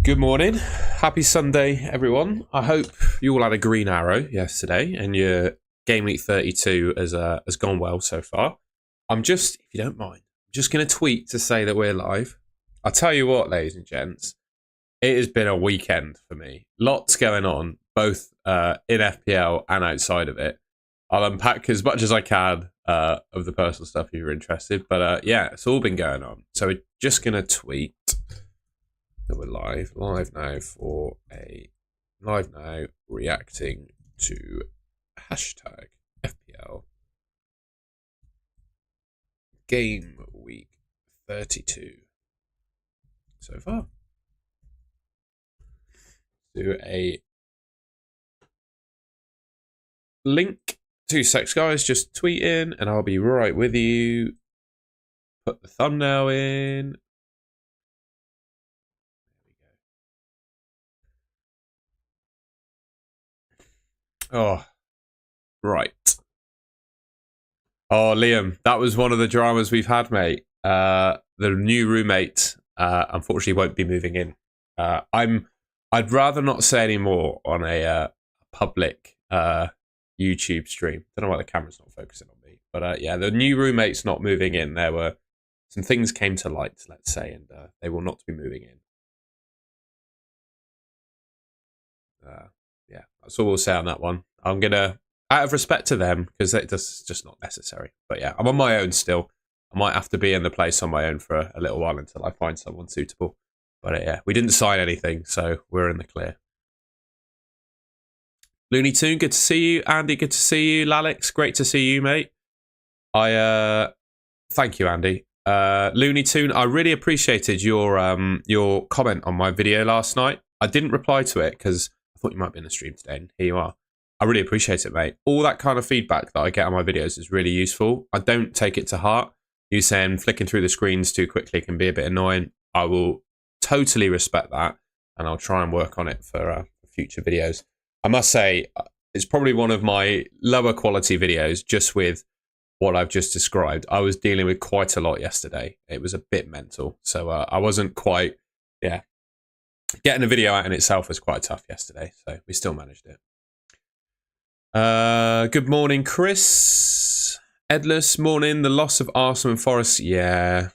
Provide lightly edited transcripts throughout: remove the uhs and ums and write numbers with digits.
Good morning. Happy Sunday, everyone. I hope you all had a green arrow yesterday and your game week 32 has gone well so far. I'm just, if you don't mind, just going to tweet to say that we're live. I'll tell you what, ladies and gents, it has been a weekend for me. Lots going on, both in FPL and outside of it. I'll unpack as much as I can of the personal stuff if you're interested. But yeah, it's all been going on. So we're just going to tweet that we're live now for a live now reacting to hashtag FPL game week 32 so far. Do a link. 2 secs, guys. Just tweet in and I'll be right with you. Put the thumbnail in. Oh, right. Oh, Liam, that was one of the dramas we've had, mate. The new roommate, unfortunately, won't be moving in. I'd rather not say any more on a public YouTube stream. Don't know why the camera's not focusing on me, but yeah, the new roommate's not moving in. There were some things came to light, let's say, and they will not be moving in. Yeah, that's all we'll say on that one. I'm gonna, out of respect to them, because it's just not necessary. But yeah, I'm on my own still. I might have to be in the place on my own for a little while until I find someone suitable. But yeah, we didn't sign anything, so we're in the clear. Looney Tune, good to see you. Andy, good to see you. Lalix, great to see you, mate. Thank you, Andy. Looney Tune, I really appreciated your comment on my video last night. I didn't reply to it because I thought you might be in the stream today, and here you are. I really appreciate it, mate. All that kind of feedback that I get on my videos is really useful. I don't take it to heart. You saying flicking through the screens too quickly can be a bit annoying. I will totally respect that, and I'll try and work on it for future videos. I must say, it's probably one of my lower quality videos, just with what I've just described. I was dealing with quite a lot yesterday. It was a bit mental. So I wasn't quite, yeah. Getting a video out in itself was quite tough yesterday. So we still managed it. Good morning, Chris. Edless, morning. The loss of Arsenal and Forest. Yeah.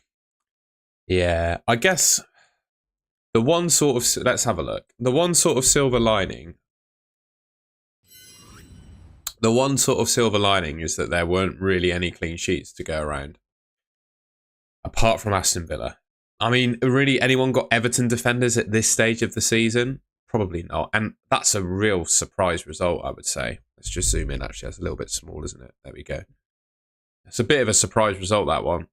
Yeah. I guess the one sort of, let's have a look. The one sort of silver lining. The one sort of silver lining is that there weren't really any clean sheets to go around. Apart from Aston Villa. I mean, really, anyone got Everton defenders at this stage of the season? Probably not. And that's a real surprise result, I would say. Let's just zoom in, actually. That's a little bit small, isn't it? There we go. It's a bit of a surprise result, that one.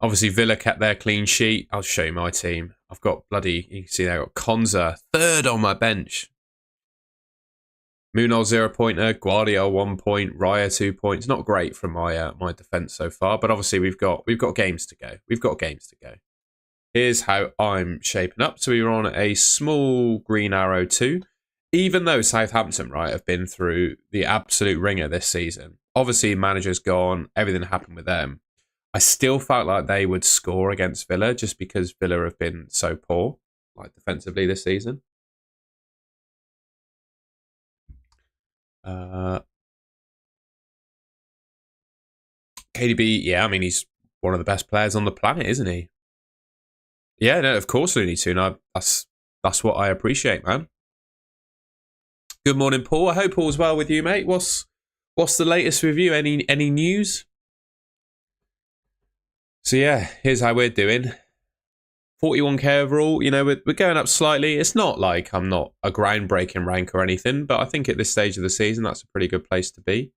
Obviously, Villa kept their clean sheet. I'll show you my team. I've got bloody, you can see there, I've got Konza, third on my bench. Munol 0-pointer, Guardiola 1 point, Raya 2 points. Not great from my my defense so far, but obviously we've got games to go. We've got games to go. Here's how I'm shaping up. So we were on a small green arrow 2. Even though Southampton, right, have been through the absolute ringer this season. Obviously, manager's gone. Everything happened with them. I still felt like they would score against Villa just because Villa have been so poor, like defensively this season. KDB, yeah, I mean, he's one of the best players on the planet, isn't he? Yeah, no, of course, Looney Tune. That's what I appreciate, man. Good morning, Paul. I hope all's well with you, mate. What's the latest with you? Any news? So yeah, here's how we're doing. 41k overall. You know, we're going up slightly. It's not like I'm not a groundbreaking rank or anything, but I think at this stage of the season, that's a pretty good place to be.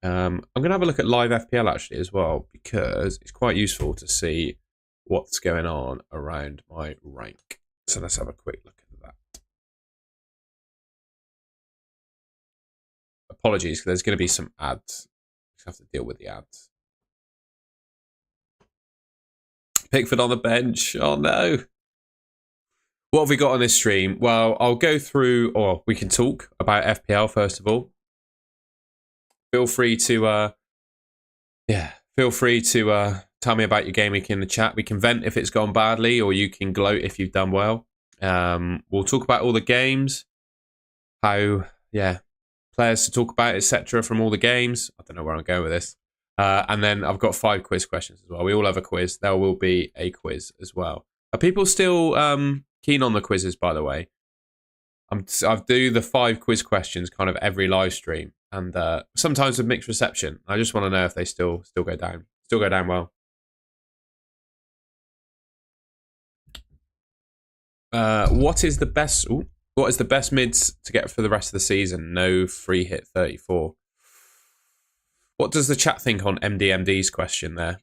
I'm going to have a look at live FPL actually as well, because it's quite useful to see what's going on around my rank. So let's have a quick look at that. Apologies, there's going to be some ads. I have to deal with the ads. Pickford on the bench. Oh no. What have we got on this stream? Well, I'll go through, or we can talk about FPL first of all. Feel free to Tell me about your game week in the chat. We can vent if it's gone badly, or you can gloat if you've done well. We'll talk about all the games, how, players to talk about, etc. from all the games. I don't know where I'm going with this. And then I've got 5 quiz questions as well. We all have a quiz. There will be a quiz as well. Are people still keen on the quizzes, by the way? I do the 5 quiz questions kind of every live stream, and sometimes with mixed reception. I just want to know if they still go down. Still go down well. What is the best mids to get for the rest of the season? No free hit 34. What does the chat think on MDMD's question there?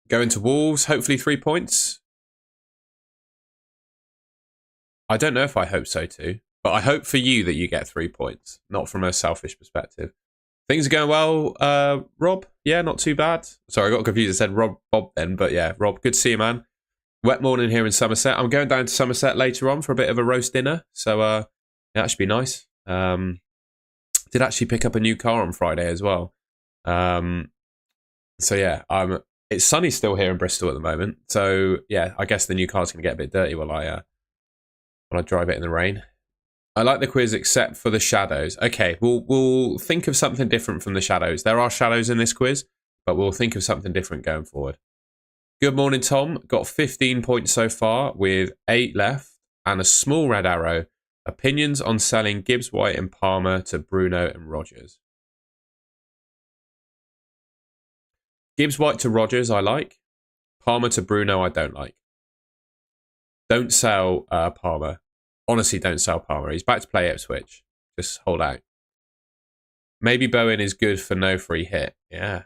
Going to Wolves, hopefully 3 points. I don't know if I hope so too, but I hope for you that you get 3 points, not from a selfish perspective. Things are going well, Rob? Yeah, not too bad. Sorry, I got confused. I said Bob then, but yeah, Rob, good to see you, man. Wet morning here in Somerset. I'm going down to Somerset later on for a bit of a roast dinner, so yeah, that should be nice. Did actually pick up a new car on Friday as well. So yeah, it's sunny still here in Bristol at the moment. So yeah, I guess the new car's going to get a bit dirty while I drive it in the rain. I like the quiz except for the shadows. Okay, we'll think of something different from the shadows. There are shadows in this quiz, but we'll think of something different going forward. Good morning, Tom. Got 15 points so far with 8 left and a small red arrow. Opinions on selling Gibbs, White and Palmer to Bruno and Rodgers. Gibbs, White to Rodgers, I like. Palmer to Bruno, I don't like. Don't sell Palmer. Honestly, don't sell Palmer. He's back to play Ipswich. Just hold out. Maybe Bowen is good for no free hit. Yeah.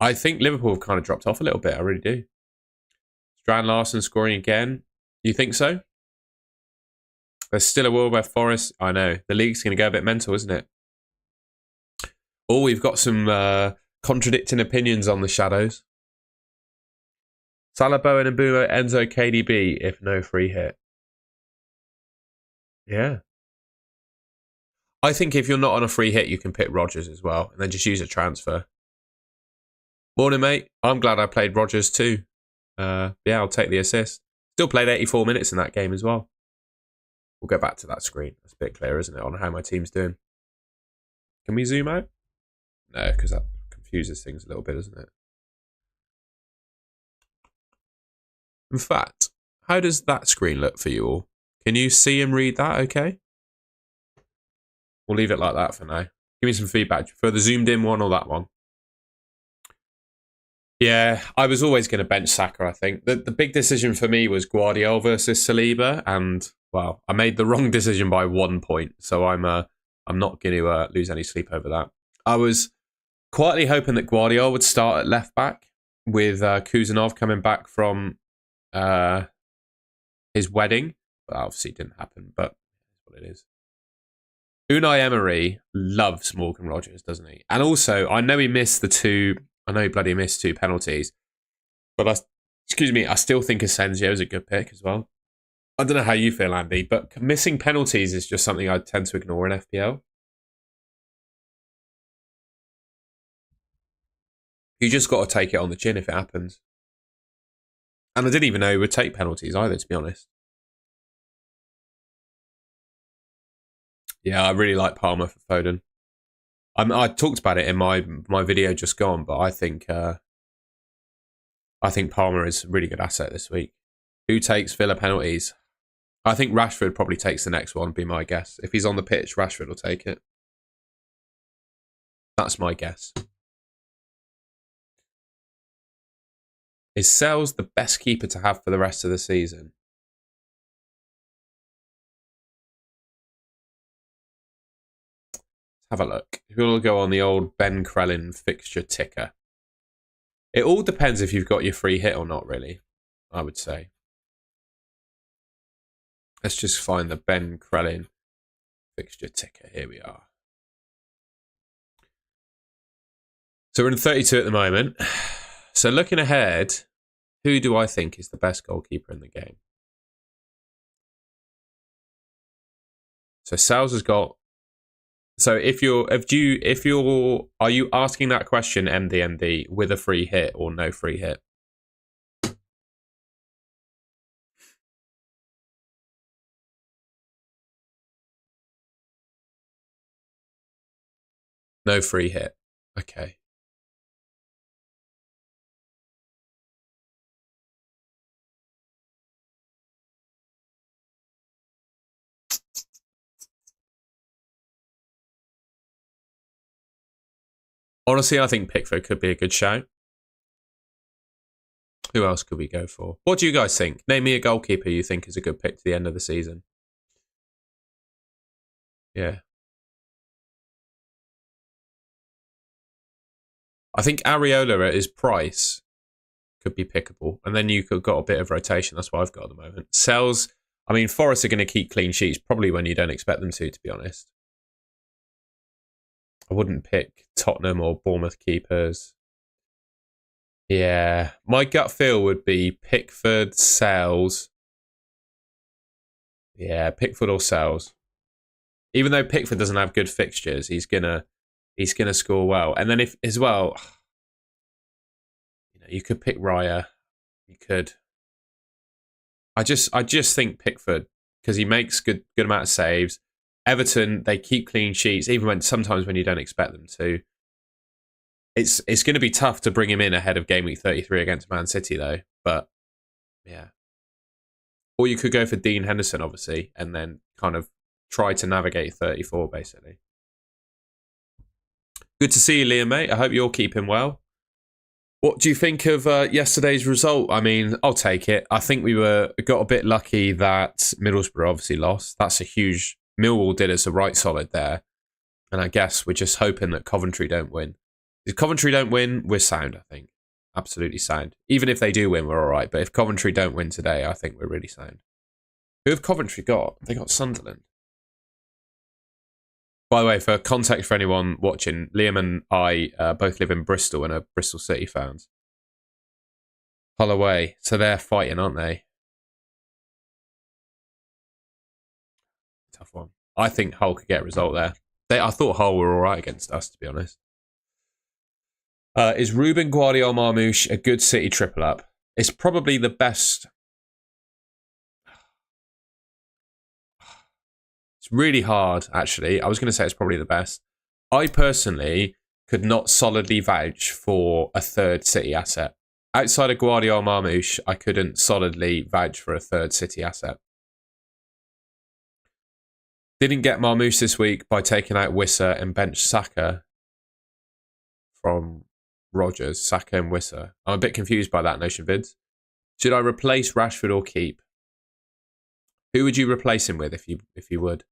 I think Liverpool have kind of dropped off a little bit. I really do. Strand Larson scoring again. You think so? There's still a world where Forest... I know. The league's going to go a bit mental, isn't it? Oh, we've got some contradicting opinions on the shadows. Salah, Bowen and Bumo, Enzo, KDB, if no free hit. Yeah. I think if you're not on a free hit, you can pick Rodgers as well, and then just use a transfer. Morning, mate. I'm glad I played Rodgers too. Yeah, I'll take the assist. Still played 84 minutes in that game as well. We'll go back to that screen. That's a bit clearer, isn't it, on how my team's doing. Can we zoom out? No, because that confuses things a little bit, doesn't it? In fact, how does that screen look for you all? Can you see and read that okay? We'll leave it like that for now. Give me some feedback. For the zoomed in one or that one? Yeah, I was always going to bench Saka, I think. The big decision for me was Guardiola versus Saliba, and, well, I made the wrong decision by 1 point, so I'm not going to lose any sleep over that. I was quietly hoping that Guardiola would start at left-back, with Kuzanov coming back from his wedding. But that obviously didn't happen, but that's what it is. Unai Emery loves Morgan Rodgers, doesn't he? And also, I know he bloody missed 2 penalties. But I still think Asensio is a good pick as well. I don't know how you feel, Andy, but missing penalties is just something I tend to ignore in FPL. You just got to take it on the chin if it happens. And I didn't even know he would take penalties either, to be honest. Yeah, I really like Palmer for Foden. I talked about it in my video just gone, but I think Palmer is a really good asset this week. Who takes Villa penalties? I think Rashford probably takes the next one, be my guess. If he's on the pitch, Rashford will take it. That's my guess. Is Sells the best keeper to have for the rest of the season? Have a look. If you want to go on the old Ben Crellin fixture ticker. It all depends if you've got your free hit or not, really, I would say. Let's just find the Ben Crellin fixture ticker. Here we are. So we're in 32 at the moment. So looking ahead, who do I think is the best goalkeeper in the game? So Sal's has got So are you asking that question, MDMD, with a free hit or no free hit? No free hit. Okay. Honestly, I think Pickford could be a good shout. Who else could we go for? What do you guys think? Name me a goalkeeper you think is a good pick to the end of the season. Yeah. I think Areola at his price could be pickable. And then you could got a bit of rotation. That's what I've got at the moment. Sells, I mean, Forest are going to keep clean sheets probably when you don't expect them to be honest. I wouldn't pick Tottenham or Bournemouth keepers. Yeah. My gut feel would be Pickford, Sells. Yeah, Pickford or Sells. Even though Pickford doesn't have good fixtures, he's gonna score well. And then if as well, you could pick Raya. You could. I just think Pickford because he makes good amount of saves. Everton, they keep clean sheets even when sometimes when you don't expect them to. It's going to be tough to bring him in ahead of game week 33 against Man City though. But yeah, or you could go for Dean Henderson obviously, and then kind of try to navigate 34 basically. Good to see you, Liam, mate. I hope you're keeping well. What do you think of yesterday's result? I mean, I'll take it. I think we got a bit lucky that Middlesbrough obviously lost. That's a huge... Millwall did us a right solid there. And I guess we're just hoping that Coventry don't win. If Coventry don't win, we're sound, I think. Absolutely sound. Even if they do win, we're all right. But if Coventry don't win today, I think we're really sound. Who have Coventry got? They got Sunderland. By the way, for context for anyone watching, Liam and I both live in Bristol and are Bristol City fans. Hull away. So they're fighting, aren't they? Tough one. I think Hull could get a result there. I thought Hull were all right against us, to be honest. Is Ruben Guardiola Marmoush a good City triple up? It's probably the best. It's really hard, actually. I was going to say it's probably the best. I personally could not solidly vouch for a third City asset. Outside of Guardiola Marmoush, I couldn't solidly vouch for a third City asset. Didn't get Marmoush this week by taking out Wissa and bench Saka from Rodgers. Saka and Wissa. I'm a bit confused by that, Notion Vids. Should I replace Rashford or keep? Who would you replace him with if you would?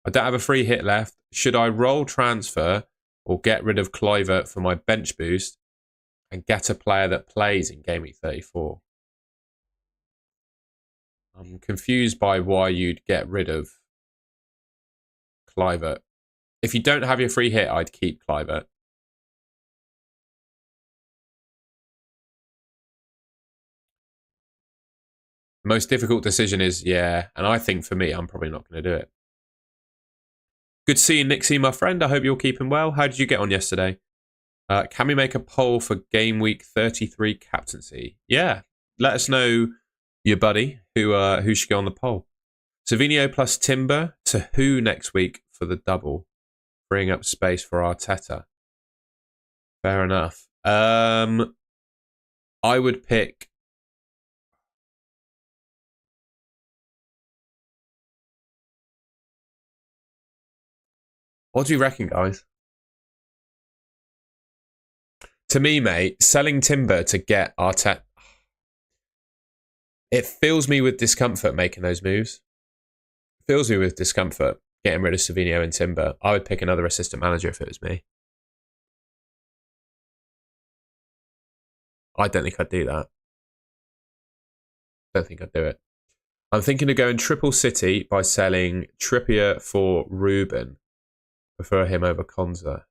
I don't have a free hit left. Should I roll transfer or get rid of Kluivert for my bench boost and get a player that plays in Game Week 34? I'm confused by why you'd get rid of Kluivert. If you don't have your free hit, I'd keep Kluivert. The most difficult decision is, yeah, and I think for me, I'm probably not going to do it. Good to see you, Nixie, my friend. I hope you're keeping well. How did you get on yesterday? Can we make a poll for Game Week 33 captaincy? Yeah, let us know, your buddy, who should go on the poll. Savinho plus Timber to who next week for the double? Freeing up space for Arteta. Fair enough. I would pick... What do you reckon, guys? To me, mate, selling Timber to get Arteta... It fills me with discomfort making those moves. It fills me with discomfort getting rid of Savinho and Timber. I would pick another assistant manager if it was me. I don't think I'd do that. Don't think I'd do it. I'm thinking of going triple City by selling Trippier for Ruben. Prefer him over Konza.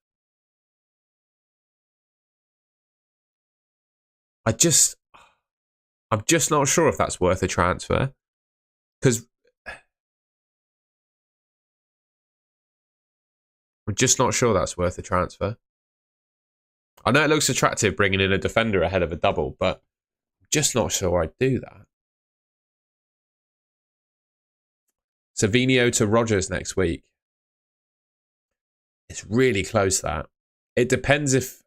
I'm just not sure if that's worth a transfer. Because I'm just not sure that's worth a transfer. I know it looks attractive bringing in a defender ahead of a double, but I'm just not sure I'd do that. Savinho to Rodgers next week. It's really close, that. It depends if...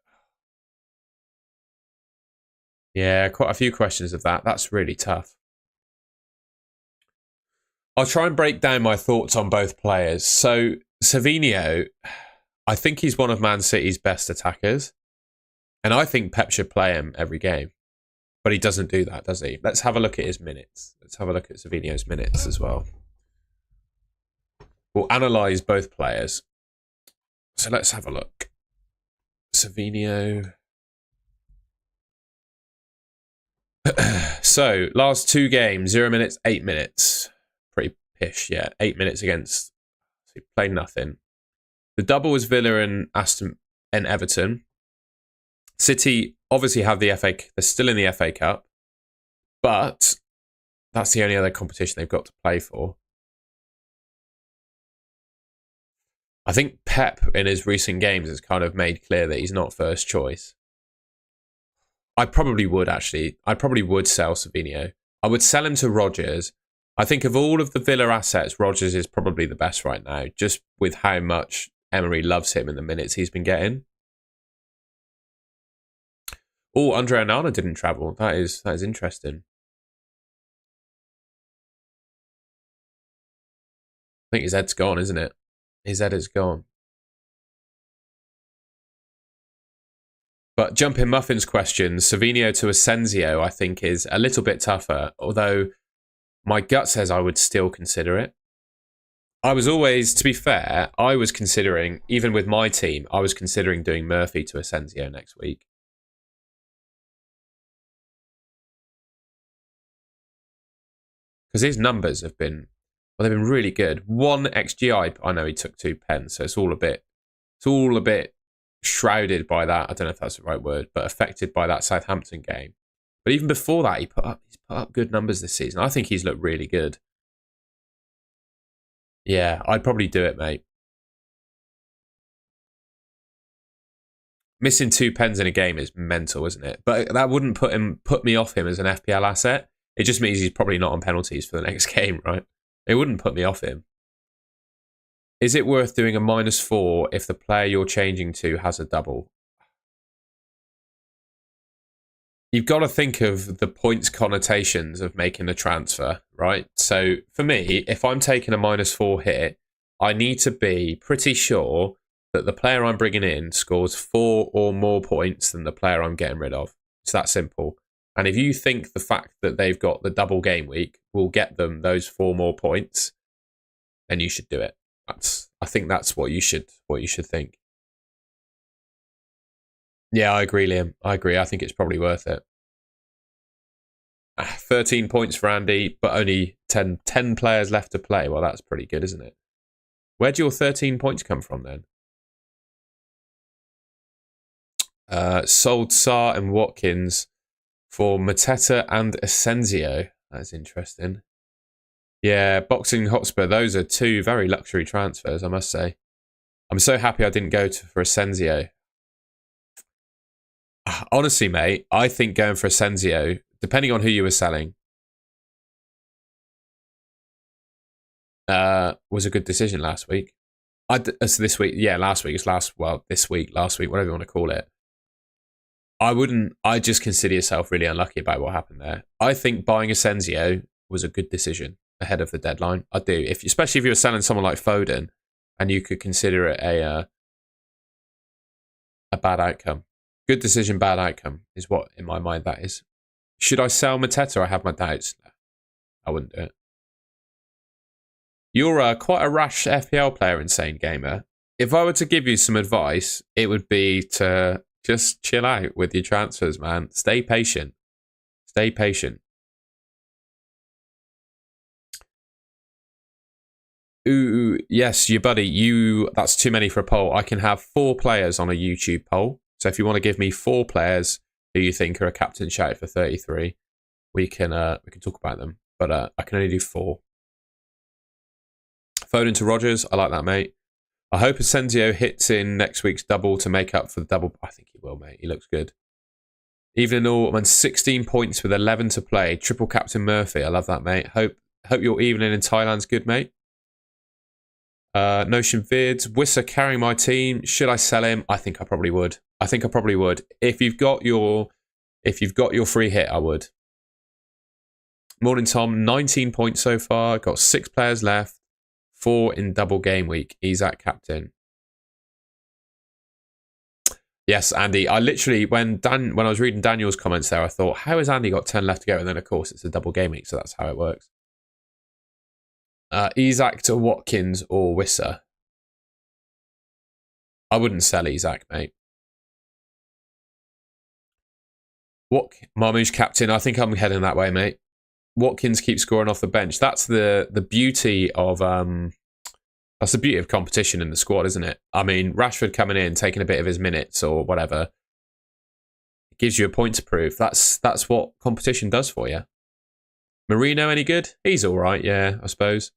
Yeah, quite a few questions of that. That's really tough. I'll try and break down my thoughts on both players. So, Savinho, I think he's one of Man City's best attackers. And I think Pep should play him every game. But he doesn't do that, does he? Let's have a look at his minutes. Let's have a look at Savinho's minutes as well. We'll analyse both players. So let's have a look. Savinho. So, last 2 games, 0 minutes, 8 minutes. Pretty pish, yeah. 8 minutes against... So he played nothing. The double was Villa and Everton. City obviously have the FA... They're still in the FA Cup. But that's the only other competition they've got to play for. I think Pep, in his recent games, has kind of made clear that he's not first choice. I probably would, actually. I probably would sell Savinho. I would sell him to Rodgers. I think of all of the Villa assets, Rodgers is probably the best right now, just with how much Emery loves him in the minutes he's been getting. Oh, Andre Onana didn't travel. That is interesting. I think his head's gone, isn't it? His head is gone. But jumping Muffin's question, Savinho to Asensio, I think, is a little bit tougher, although my gut says I would still consider it. I was always, to be fair, I was considering, even with my team, I was considering doing Murphy to Asensio next week. Because his numbers have been, well, they've been really good. 1 XGI, I know he took 2 pens, so it's all a bit shrouded by that. I don't know if that's the right word, but affected by that Southampton game. But even before that, he's put up good numbers this season. I think he's looked really good. Yeah, I'd probably do it, mate. Missing 2 pens in a game is mental, isn't it? But that wouldn't put me off him as an FPL asset. It just means he's probably not on penalties for the next game, right? It wouldn't put me off him. Is it worth doing a -4 if the player you're changing to has a double? You've got to think of the points connotations of making a transfer, right? So for me, if I'm taking a -4 hit, I need to be pretty sure that the player I'm bringing in scores 4 or more points than the player I'm getting rid of. It's that simple. And if you think the fact that they've got the double game week will get them those 4 more points, then you should do it. I think that's what you should think. Yeah, I agree, Liam. I agree. I think it's probably worth it. 13 points for Andy, but only 10 players left to play. Well, that's pretty good, isn't it? Where'd your 13 points come from then? Sold Sarr and Watkins for Mateta and Asensio. That's interesting. Yeah, Boxing Hotspur, those are 2 very luxury transfers, I must say. I'm so happy I didn't go for Asensio. Honestly, mate, I think going for Asensio, depending on who you were selling, was a good decision last week. This week, yeah, last week. This week, last week, whatever you want to call it. I just consider yourself really unlucky about what happened there. I think buying Asensio was a good decision ahead of the deadline. I do. Especially if you were selling someone like Foden and you could consider it a bad outcome. Good decision, bad outcome is what, in my mind, that is. Should I sell Mateta? I have my doubts. No, I wouldn't do it. You're quite a rash FPL player, Insane Gamer. If I were to give you some advice, it would be to just chill out with your transfers, man. Stay patient. Stay patient. Ooh, yes, your buddy. That's too many for a poll. I can have 4 players on a YouTube poll. So if you want to give me 4 players who you think are a captain shout for 33, we can talk about them. But I can only do 4. Foden to Rodgers. I like that, mate. I hope Asensio hits in next week's double to make up for the double. I think he will, mate. He looks good. Even in all, man, 16 points with 11 to play. Triple captain Murphy. I love that, mate. Hope your evening in Thailand's good, mate. Notion Vids. Wissa carrying my team. Should I sell him? I think I probably would. If you've got your free hit, I would. Morning, Tom. 19 points so far. Got 6 players left. 4 in double game week. Isaac captain. Yes, Andy. I literally, when I was reading Daniel's comments there, I thought, how has Andy got 10 left to go? And then, of course, it's a double game week, so that's how it works. Isaac to Watkins or Wissa. I wouldn't sell Isaac, mate. Marmouche captain. I think I'm heading that way, mate. Watkins keeps scoring off the bench. That's the beauty of that's the beauty of competition in the squad, isn't it? I mean, Rashford coming in, taking a bit of his minutes or whatever, it gives you a point to prove. That's what competition does for you. Marino, any good? He's all right, yeah, I suppose.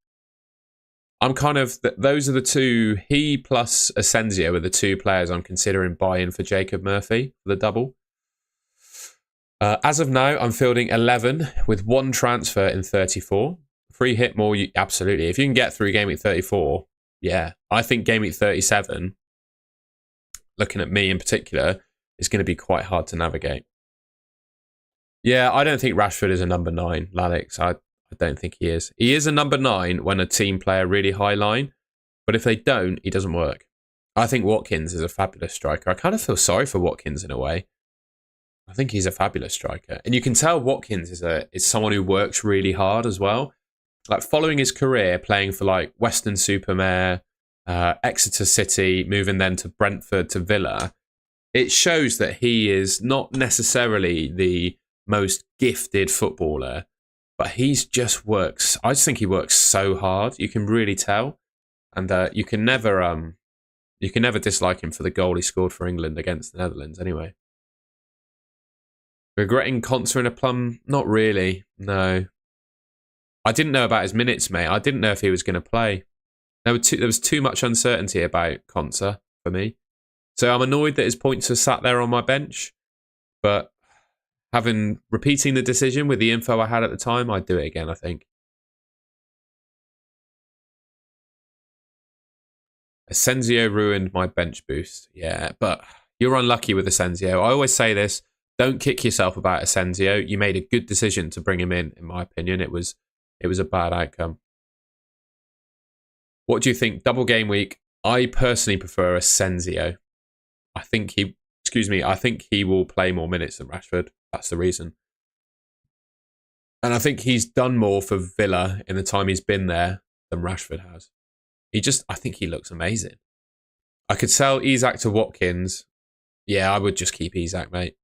I'm kind of those are the two. He plus Asensio are the 2 players I'm considering buying for Jacob Murphy for the double. As of now, I'm fielding 11 with 1 transfer in 34. Free hit more, absolutely. If you can get through game week 34, yeah. I think game week 37, looking at me in particular, is going to be quite hard to navigate. Yeah, I don't think Rashford is a number 9, Lalix. I don't think he is. He is a number 9 when a team play a really high line, but if they don't, he doesn't work. I think Watkins is a fabulous striker. I kind of feel sorry for Watkins in a way. I think he's a fabulous striker. And you can tell Watkins is someone who works really hard as well. Like following his career, playing for like Western-super-Mare, Exeter City, moving then to Brentford to Villa, it shows that he is not necessarily the most gifted footballer, but he's just works. I just think he works so hard. You can really tell. And you can never dislike him for the goal he scored for England against the Netherlands anyway. Regretting Konsa in a plum? Not really, no. I didn't know about his minutes, mate. I didn't know if he was going to play. There was too much uncertainty about Konsa for me. So I'm annoyed that his points are sat there on my bench. But repeating the decision with the info I had at the time, I'd do it again, I think. Asensio ruined my bench boost. Yeah, but you're unlucky with Asensio. I always say this. Don't kick yourself about Asensio. You made a good decision to bring him in my opinion. It was a bad outcome. What do you think? Double game week. I personally prefer Asensio. I think he will play more minutes than Rashford. That's the reason. And I think he's done more for Villa in the time he's been there than Rashford has. I think he looks amazing. I could sell Isaac to Watkins. Yeah, I would just keep Isaac, mate.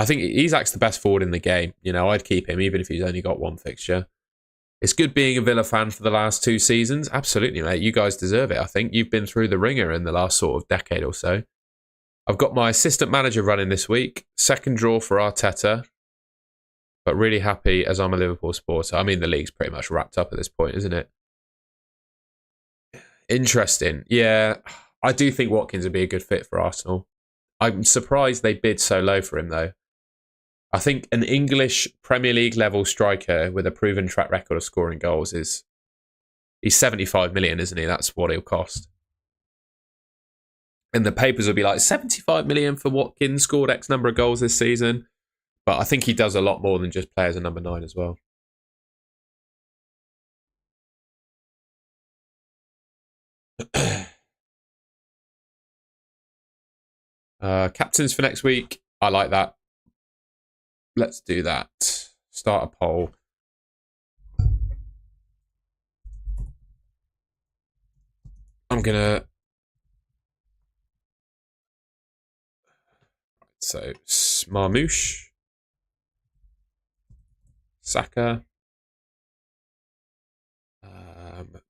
I think Isak's the best forward in the game. You know, I'd keep him even if he's only got 1 fixture. It's good being a Villa fan for the last 2 seasons. Absolutely, mate. You guys deserve it, I think. You've been through the ringer in the last sort of decade or so. I've got my assistant manager running this week. 2nd draw for Arteta. But really happy as I'm a Liverpool supporter. I mean, the league's pretty much wrapped up at this point, isn't it? Interesting. Yeah, I do think Watkins would be a good fit for Arsenal. I'm surprised they bid so low for him, though. I think an English Premier League level striker with a proven track record of scoring goals he's 75 million, isn't he? That's what he'll cost. And the papers will be like 75 million for Watkins, scored X number of goals this season. But I think he does a lot more than just play as a number 9 as well. Captains for next week. I like that. Let's do that. Start a poll. I'm going to... So, Marmouche. Saka. I'm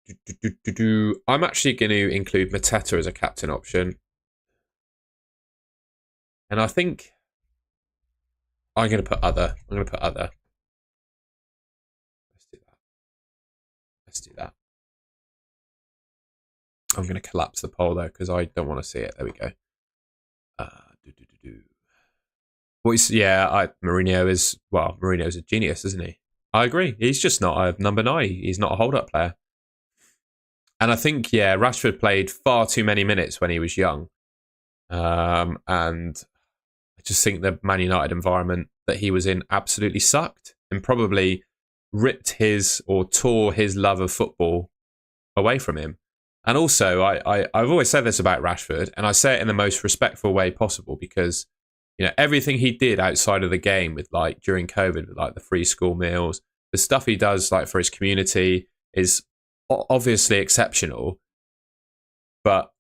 actually going to include Mateta as a captain option. And I think I'm going to put other. Let's do that. I'm going to collapse the poll, though, because I don't want to see it. There we go. Mourinho is, well, Mourinho's a genius, isn't he? I agree. He's just not a number 9. He's not a hold-up player. And I think, yeah, Rashford played far too many minutes when he was young. And I just think the Man United environment that he was in absolutely sucked and probably ripped his or tore his love of football away from him. And also, I've always said this about Rashford, and I say it in the most respectful way possible because, you know, everything he did outside of the game with like during COVID, with like the free school meals, the stuff he does like for his community is obviously exceptional. But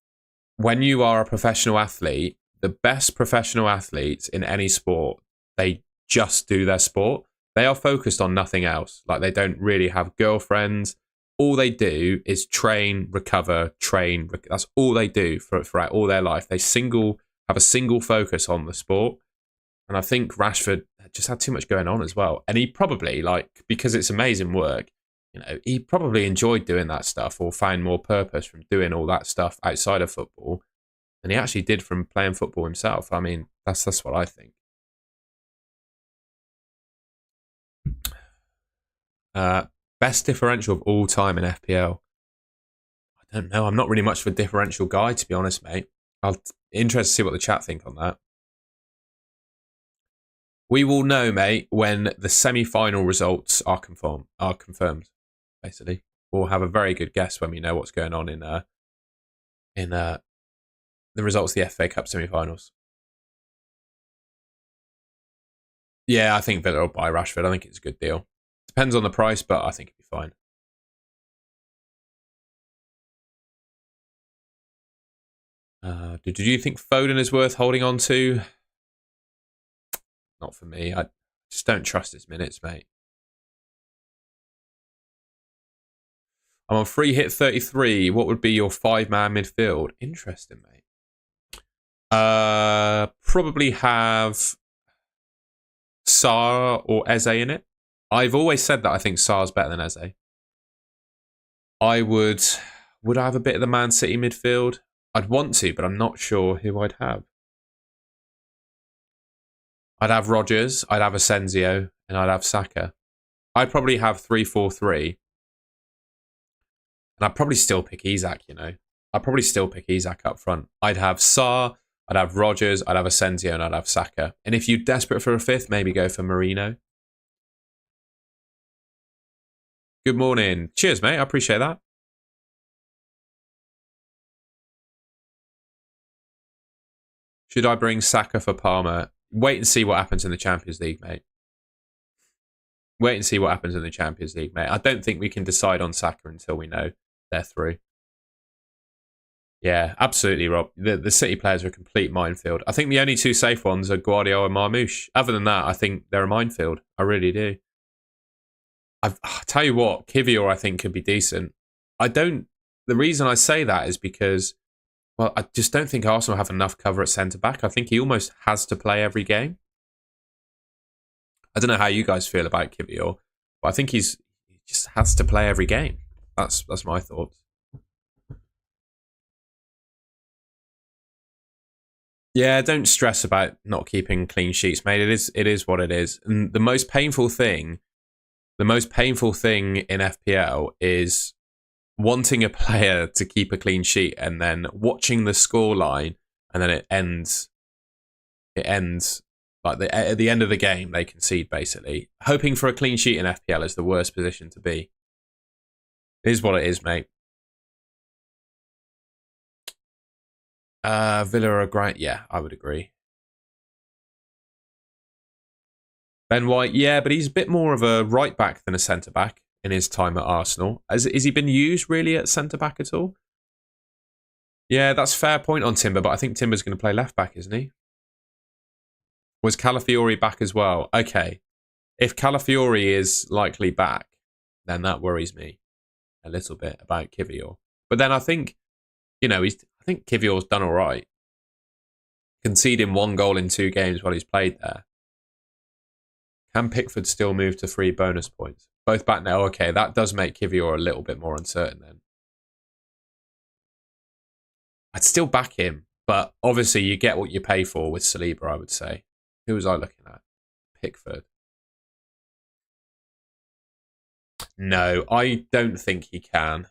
when you are a professional athlete, the best professional athletes in any sport, they just do their sport. They are focused on nothing else. Like they don't really have girlfriends. All they do is train, recover, train. That's all they do throughout all their life. They have a single focus on the sport. And I think Rashford just had too much going on as well. And he probably, like, because it's amazing work, you know, he probably enjoyed doing that stuff or found more purpose from doing all that stuff outside of football than he actually did from playing football himself. I mean, that's what I think. Best differential of all time in FPL. I don't know. I'm not really much of a differential guy, to be honest, mate. I'll interested to see what the chat think on that. We will know, mate, when the semi-final results are confirmed. Basically, we'll have a very good guess when we know what's going on in the results of the FA Cup semi-finals. Yeah, I think Villa will buy Rashford. I think it's a good deal. Depends on the price, but I think it'd be fine. Do you think Foden is worth holding on to? Not for me. I just don't trust his minutes, mate. I'm on free hit 33. What would be your 5-man midfield? Interesting, mate. Probably have Sarr or Eze in it. I've always said that I think Sarr's better than Eze. I would I have a bit of the Man City midfield? I'd want to, but I'm not sure who I'd have. I'd have Rodgers, I'd have Asensio, and I'd have Saka. I'd probably have 3-4-3. And I'd probably still pick Isak, you know. I'd probably still pick Isak up front. I'd have Sarr, I'd have Rodgers, I'd have Asensio, and I'd have Saka. And if you're desperate for a fifth, maybe go for Marino. Good morning. Cheers, mate. I appreciate that. Should I bring Saka for Palmer? Wait and see what happens in the Champions League, mate. Wait and see what happens in the Champions League, mate. I don't think we can decide on Saka until we know they're through. Yeah, absolutely, Rob. The City players are a complete minefield. I think the only two safe ones are Guardiola and Marmoush. Other than that, I think they're a minefield. I really do. I'll tell you what, Kivior I think could be decent. The reason I say that is because, well, I just don't think Arsenal have enough cover at centre-back. I think he almost has to play every game. I don't know how you guys feel about Kivior, but I think he just has to play every game. That's my thoughts. Yeah, don't stress about not keeping clean sheets, mate. It is what it is. And the most painful thing in FPL is wanting a player to keep a clean sheet and then watching the scoreline and then it ends like at the end of the game they concede basically. Hoping for a clean sheet in FPL is the worst position to be. It is what it is, mate. Villa are great. Yeah, I would agree. Ben White, yeah, but he's a bit more of a right back than a centre back in his time at Arsenal. Has he been used really at centre back at all? Yeah, that's a fair point on Timber, but I think Timber's going to play left back, isn't he? Was Calafiori back as well? Okay. If Calafiori is likely back, then that worries me a little bit about Kivior. But then I think, you know, I think Kivior's done all right. Conceding 1 goal in 2 games while he's played there. Can Pickford still move to 3 bonus points? Both back now. Okay, that does make Kivior a little bit more uncertain then. I'd still back him, but obviously you get what you pay for with Saliba, I would say. Who was I looking at? Pickford. No, I don't think he can.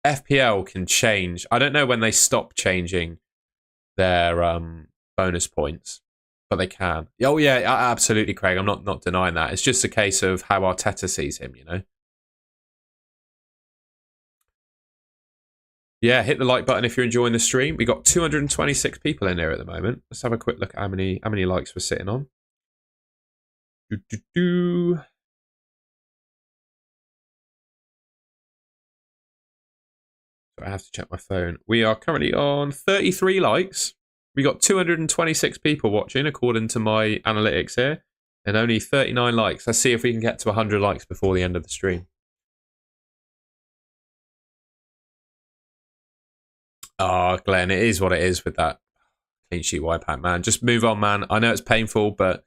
FPL can change. I don't know when they stop changing their bonus points, but they can. Oh yeah, absolutely, Craig. I'm not denying that. It's just a case of how Arteta sees him, you know. Yeah, hit the like button if you're enjoying the stream. We got 226 people in here at the moment. Let's have a quick look at how many likes we're sitting on. So I have to check my phone. We are currently on 33 likes. We got 226 people watching according to my analytics here, and only 39 likes. Let's see if we can get to 100 likes before the end of the stream. Oh, Glenn, it is what it is with that clean sheet wipeout, man. Just move on, man. I know it's painful, but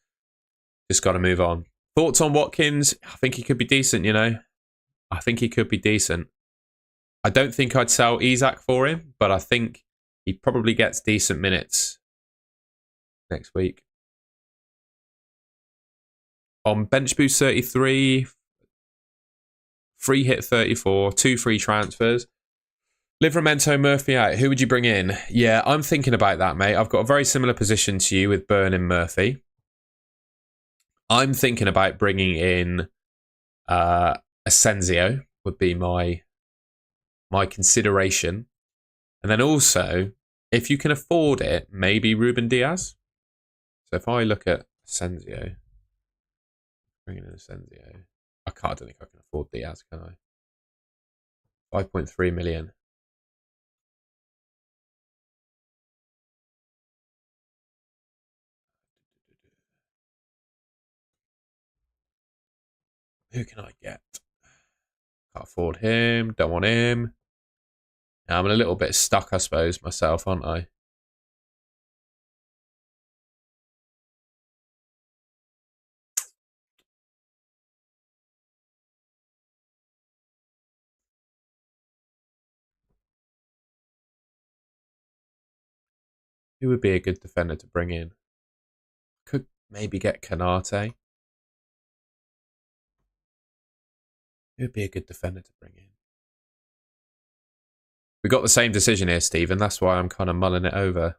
just got to move on. Thoughts on Watkins? I think he could be decent, you know. I think he could be decent. I don't think I'd sell Isak for him, but I think he probably gets decent minutes next week. On bench boost 33, free hit 34, 2 free transfers. Livramento, Murphy out. Who would you bring in? Yeah, I'm thinking about that, mate. I've got a very similar position to you with Burn and Murphy. I'm thinking about bringing in Asensio would be my consideration. And then also, if you can afford it, maybe Ruben Diaz. So if I look at Asensio, bringing in Asensio, I don't think I can afford Diaz, can I? 5.3 million. Who can I get? Can't afford him. Don't want him. I'm a little bit stuck, I suppose, myself, aren't I? Who would be a good defender to bring in? Could maybe get Kanate. Who would be a good defender to bring in? We got the same decision here, Stephen. That's why I'm kind of mulling it over.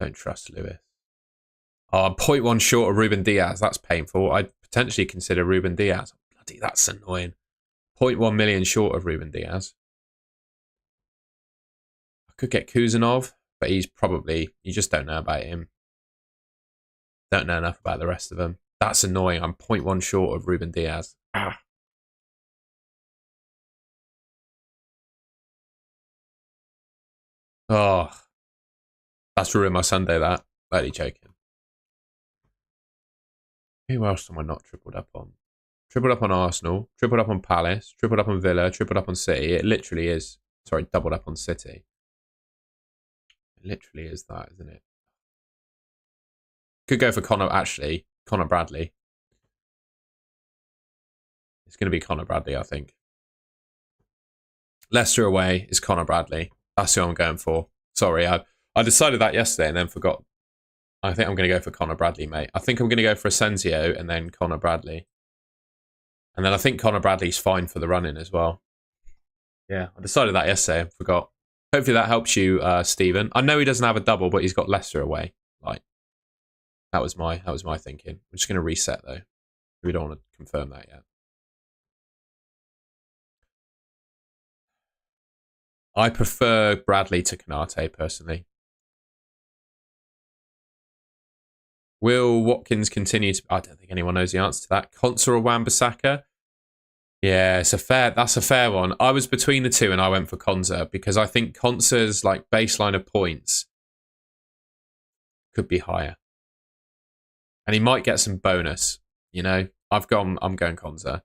Don't trust Lewis. Oh, I'm 0.1 short of Ruben Diaz. That's painful. I'd potentially consider Ruben Diaz. Bloody, that's annoying. 0.1 million short of Ruben Diaz. I could get Kuzanov, but he's probably... You just don't know about him. Don't know enough about the rest of them. That's annoying. I'm 0.1 short of Ruben Diaz. Ah. Oh. That's ruined my Sunday, that. Bloody joking. Who else am I not tripled up on? Tripled up on Arsenal, tripled up on Palace, tripled up on Villa, tripled up on City. It literally is. Sorry, doubled up on City. It literally is that, isn't it? Could go for Connor Bradley. It's going to be Connor Bradley, I think. Leicester away is Connor Bradley. That's who I'm going for. Sorry, I decided that yesterday and then forgot. I think I'm going to go for Connor Bradley, mate. I think I'm going to go for Asensio and then Connor Bradley. And then I think Connor Bradley's fine for the run-in as well. Yeah, I decided that yesterday and forgot. Hopefully that helps you, Stephen. I know he doesn't have a double, but he's got Leicester away. Like, that was my thinking. I'm just going to reset, though. We don't want to confirm that yet. I prefer Bradley to Kanate, personally. Will Watkins continue to... I don't think anyone knows the answer to that. Konsa or Wan-Bissaka? Yeah, that's a fair one. I was between the two and I went for Konsa because I think Konsa's like baseline of points could be higher. And he might get some bonus, you know. I'm going Konsa.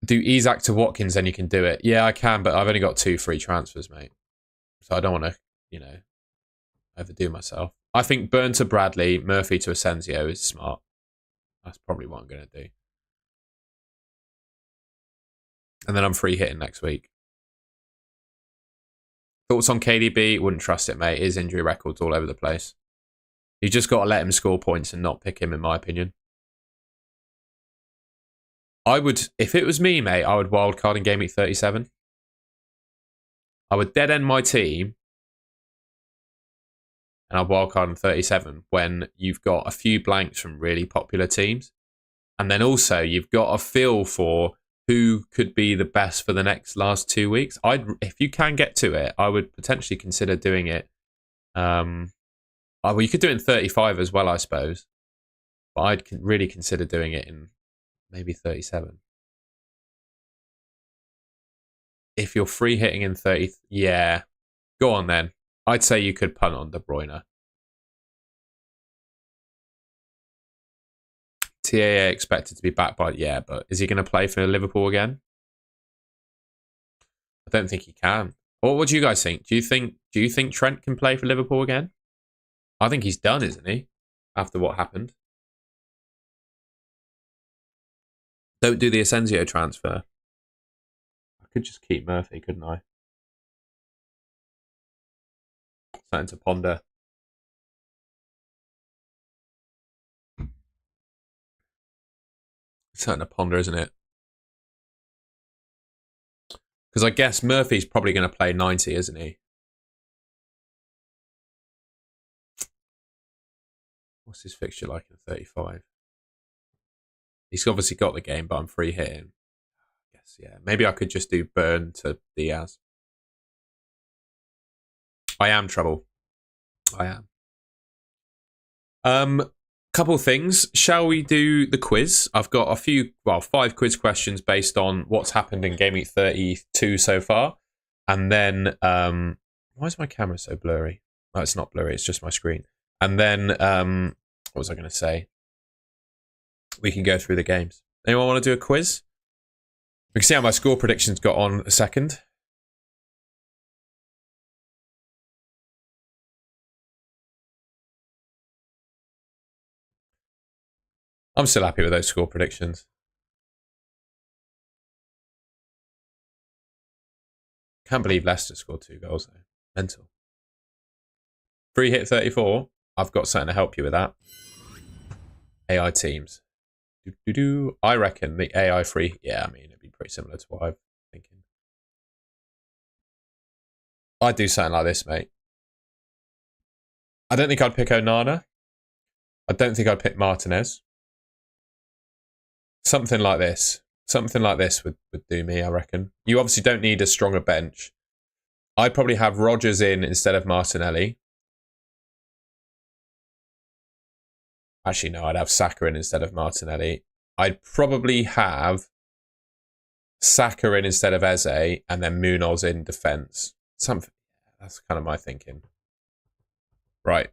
Do Isak to Watkins, then you can do it. Yeah, I can, but I've only got 2 free transfers, mate. So I don't want to, you know. overdo myself. I think Burn to Bradley, Murphy to Asensio is smart. That's probably what I'm going to do. And then I'm free hitting next week. Thoughts on KDB? Wouldn't trust it, mate. His injury record's all over the place. You just got to let him score points and not pick him, in my opinion. I would, if it was me, mate, I would wildcard in Gameweek 37. I would dead end my team and I'd wildcard in 37 when you've got a few blanks from really popular teams. And then also you've got a feel for who could be the best for the last 2 weeks. If you can get to it, I would potentially consider doing it. Well, you could do it in 35 as well, I suppose. But I'd really consider doing it in maybe 37. If you're free hitting in 30, yeah, go on then. I'd say you could punt on De Bruyne. TAA expected to be back by, yeah, but is he going to play for Liverpool again? I don't think he can. What do you guys think? Do you think Trent can play for Liverpool again? I think he's done, isn't he? After what happened. Don't do the Asensio transfer. I could just keep Murphy, couldn't I? Something to ponder. Something to ponder, isn't it? Because I guess Murphy's probably going to play 90, isn't he? What's his fixture like in 35? He's obviously got the game, but I'm free hitting. I guess, yeah. Maybe I could just do Burn to Diaz. I am trouble. I am. Couple things. Shall we do the quiz? I've got a few, 5 quiz questions based on what's happened in Game Week 32 so far. And then, why is my camera so blurry? Oh, it's not blurry, it's just my screen. And then, what was I going to say? We can go through the games. Anyone want to do a quiz? We can see how my score predictions got on a second. I'm still happy with those score predictions. Can't believe Leicester scored 2 goals though. Mental. Free hit 34. I've got something to help you with that. AI teams. I reckon the AI free. Yeah, I mean, it'd be pretty similar to what I'm thinking. I'd do something like this, mate. I don't think I'd pick Onana. I don't think I'd pick Martinez. Something like this. Something like this would do me, I reckon. You obviously don't need a stronger bench. I'd probably have Rodgers in instead of Martinelli. Actually, no, I'd have Saka in instead of Martinelli. I'd probably have Saka in instead of Eze, and then Munoz in defence. Something. That's kind of my thinking. Right.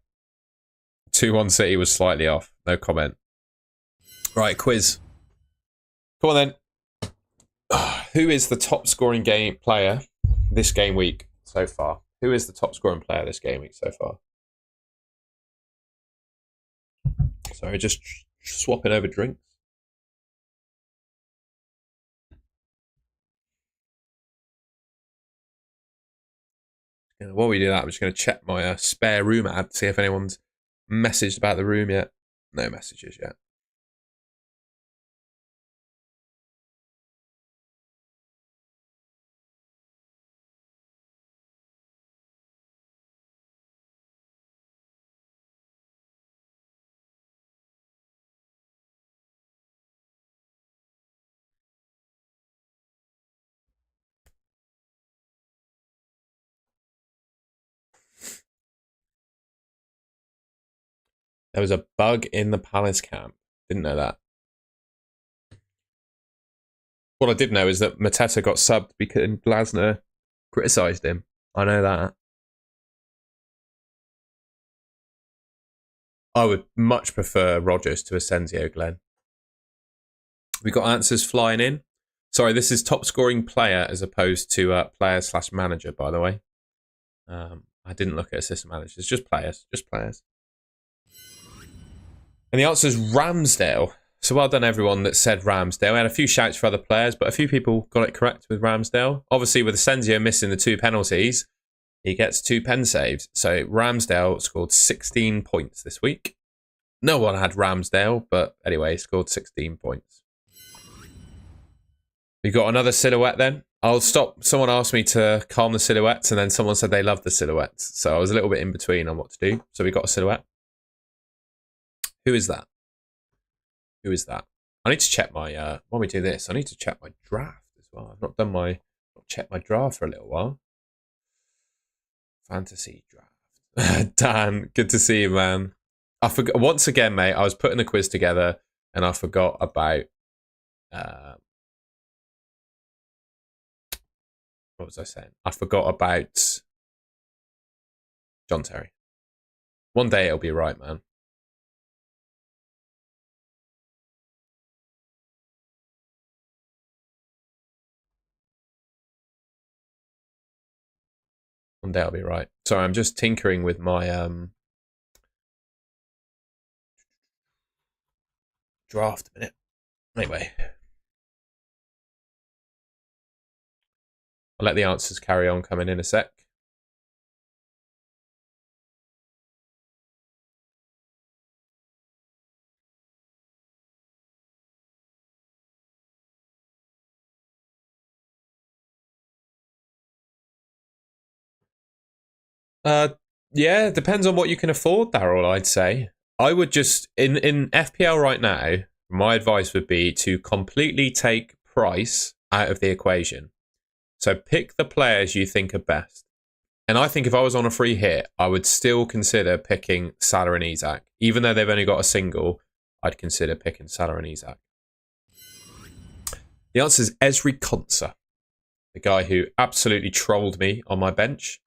2-1 City was slightly off. No comment. Right, quiz. Come on then. Who is the top scoring game player this game week so far? Who is the top scoring player this game week so far? Sorry, just swapping over drinks. While we do that, I'm just going to check my spare room ad, see if anyone's messaged about the room yet. No messages yet. There was a bug in the Palace camp. Didn't know that. What I did know is that Mateta got subbed because Glasner criticised him. I know that. I would much prefer Rodgers to Asensio, Glenn. We got answers flying in. Sorry, this is top scoring player as opposed to player/manager, by the way. I didn't look at assistant managers. Just players. Just players. And the answer is Ramsdale. So well done, everyone that said Ramsdale. I had a few shouts for other players, but a few people got it correct with Ramsdale. Obviously, with Asensio missing the 2 penalties, he gets 2 pen saves. So Ramsdale scored 16 points this week. No one had Ramsdale, but anyway, he scored 16 points. We got another silhouette then. I'll stop. Someone asked me to calm the silhouettes, and then someone said they loved the silhouettes. So I was a little bit in between on what to do. So we got a silhouette. Who is that? Who is that? I need to check my, while we do this, I need to check my draft as well. I've not checked my draft for a little while. Fantasy draft. Dan, good to see you, man. I forgot, once again, mate, I was putting a quiz together and I forgot about, what was I saying? I forgot about John Terry. One day it'll be right, man. One day I'll be right. Sorry, I'm just tinkering with my draft a minute. Anyway. I'll let the answers carry on coming in a sec. Yeah, it depends on what you can afford, Daryl, I'd say. I would just, in FPL right now, my advice would be to completely take price out of the equation. So pick the players you think are best. And I think if I was on a free hit, I would still consider picking Salah and Isak. Even though they've only got a single, I'd consider picking Salah and Isak. The answer is Esri Konsa, the guy who absolutely trolled me on my bench.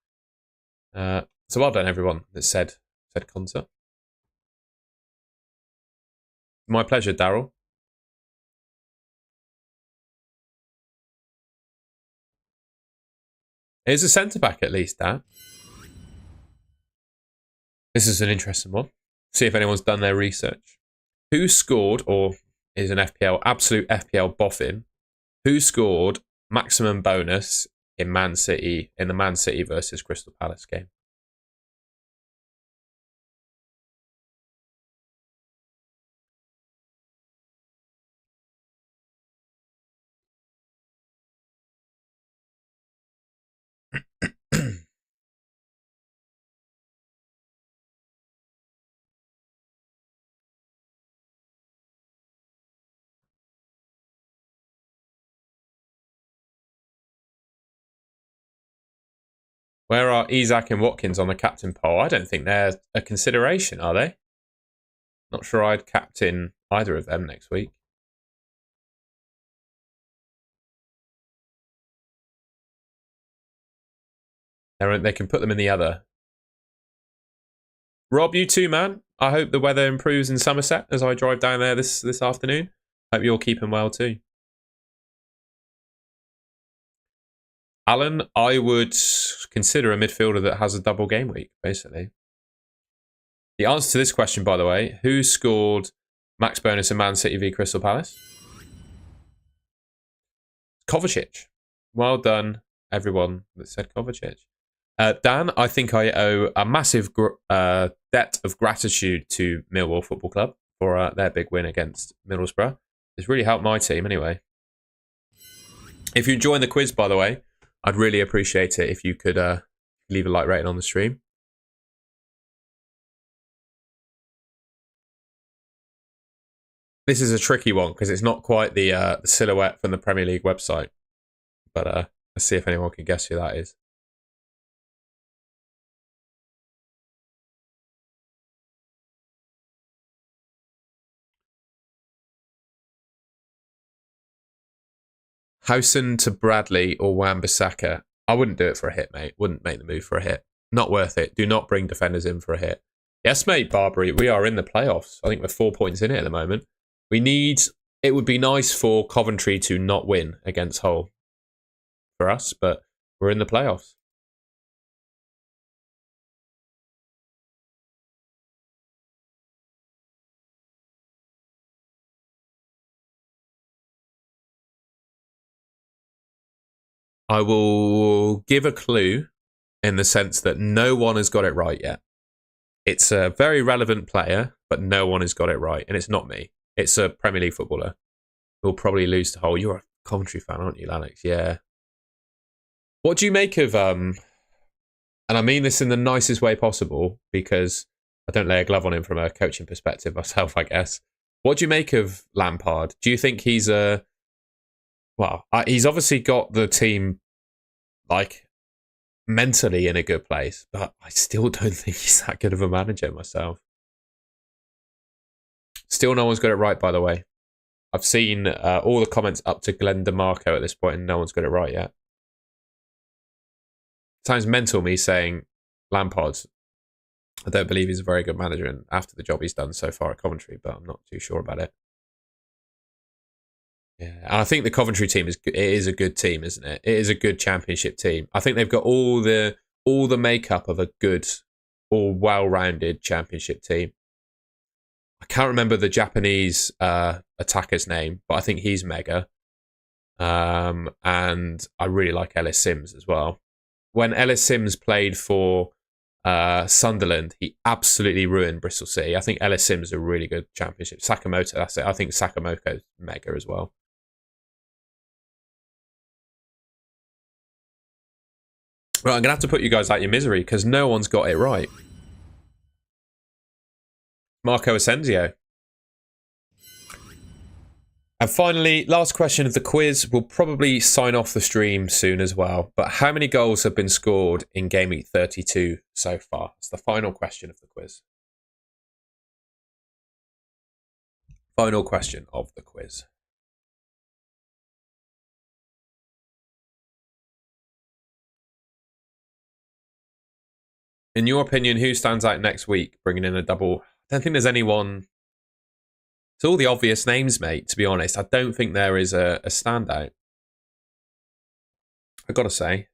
So well done, everyone that said Konsa. My pleasure, Daryl. Here's a centre-back at least, Dan. This is an interesting one. See if anyone's done their research. Who scored, or is an FPL, absolute FPL boffin, who scored maximum bonus in Man City, in the Man City versus Crystal Palace game? Where are Isak and Watkins on the captain poll? I don't think they're a consideration, are they? Not sure I'd captain either of them next week. They can put them in the other. Rob, you too, man. I hope the weather improves in Somerset as I drive down there this afternoon. Hope you're keeping well too. Alan, I would consider a midfielder that has a double game week, basically. The answer to this question, by the way, who scored max bonus in Man City v Crystal Palace? Kovacic. Well done, everyone that said Kovacic. Dan, I think I owe a massive debt of gratitude to Millwall Football Club for their big win against Middlesbrough. It's really helped my team anyway. If you join the quiz, by the way, I'd really appreciate it if you could leave a like rating on the stream. This is a tricky one because it's not quite the silhouette from the Premier League website. But let's see if anyone can guess who that is. Howson to Bradley or Wan-Bissaka. I wouldn't do it for a hit, mate. Wouldn't make the move for a hit. Not worth it. Do not bring defenders in for a hit. Yes, mate, Barbary. We are in the playoffs. I think we're 4 points in it at the moment. It would be nice for Coventry to not win against Hull for us, but we're in the playoffs. I will give a clue in the sense that no one has got it right yet. It's a very relevant player, but no one has got it right. And it's not me. It's a Premier League footballer who'll probably lose to Hull. You're a Coventry fan, aren't you, Alex? Yeah. What do you make of, and I mean this in the nicest way possible, because I don't lay a glove on him from a coaching perspective myself, I guess. What do you make of Lampard? Do you think he's he's obviously got the team, like, mentally in a good place, but I still don't think he's that good of a manager myself. Still no one's got it right, by the way. I've seen all the comments up to Glenn DeMarco at this point, and no one's got it right yet. Sounds mental, me saying Lampard. I don't believe he's a very good manager, and after the job he's done so far at Coventry, but I'm not too sure about it. Yeah, and I think the Coventry team is a good team, isn't it? It is a good championship team. I think they've got all the makeup of a good or well-rounded championship team. I can't remember the Japanese attacker's name, but I think he's mega. And I really like Ellis Sims as well. When Ellis Sims played for Sunderland, he absolutely ruined Bristol City. I think Ellis Sims is a really good championship. Sakamoto, that's it. I think Sakamoto's mega as well. Right, I'm going to have to put you guys out your misery because no one's got it right. Marco Asensio. And finally, last question of the quiz. We'll probably sign off the stream soon as well. But how many goals have been scored in Game Week 32 so far? It's the final question of the quiz. Final question of the quiz. In your opinion, who stands out next week, bringing in a double? I don't think there's anyone. It's all the obvious names, mate, to be honest. I don't think there is a standout. I've got to say.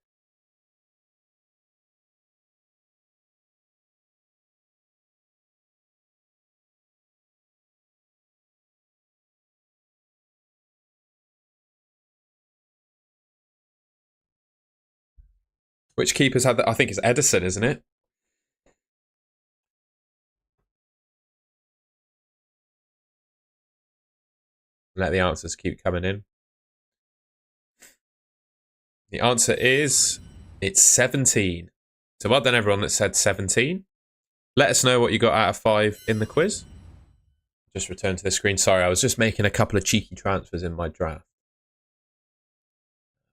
Which keepers had that? I think it's Edison, isn't it? Let the answers keep coming in. The answer is it's 17. So well done everyone that said 17. Let us know what you got out of 5 in the quiz. Just return to the screen. Sorry, I was just making a couple of cheeky transfers in my draft.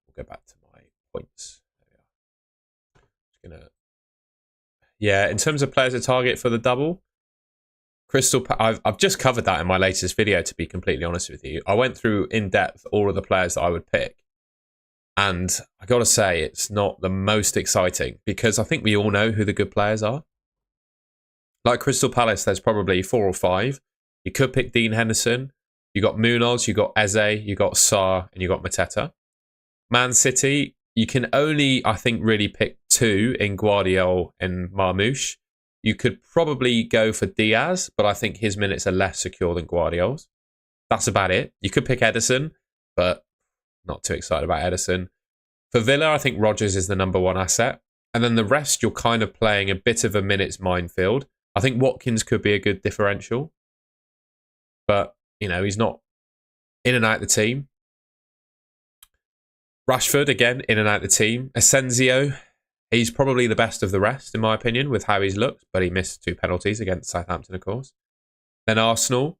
We'll go back to my points. There we are. Yeah, in terms of players to target for the double, I've just covered that in my latest video, to be completely honest with you. I went through in depth all of the players that I would pick. And I got to say, it's not the most exciting because I think we all know who the good players are. Like Crystal Palace, there's probably 4 or 5. You could pick Dean Henderson. You got Munoz, you got Eze, you got Sarr, and you got Mateta. Man City, you can only, I think, really pick 2 in Guardiola and Marmoush. You could probably go for Diaz, but I think his minutes are less secure than Guardiola's. That's about it. You could pick Edison, but not too excited about Edison. For Villa, I think Rodgers is the number 1 asset. And then the rest, you're kind of playing a bit of a minutes minefield. I think Watkins could be a good differential. But, you know, he's not in and out of the team. Rashford, again, in and out of the team. Asensio, he's probably the best of the rest, in my opinion, with how he's looked. But he missed 2 penalties against Southampton, of course. Then Arsenal,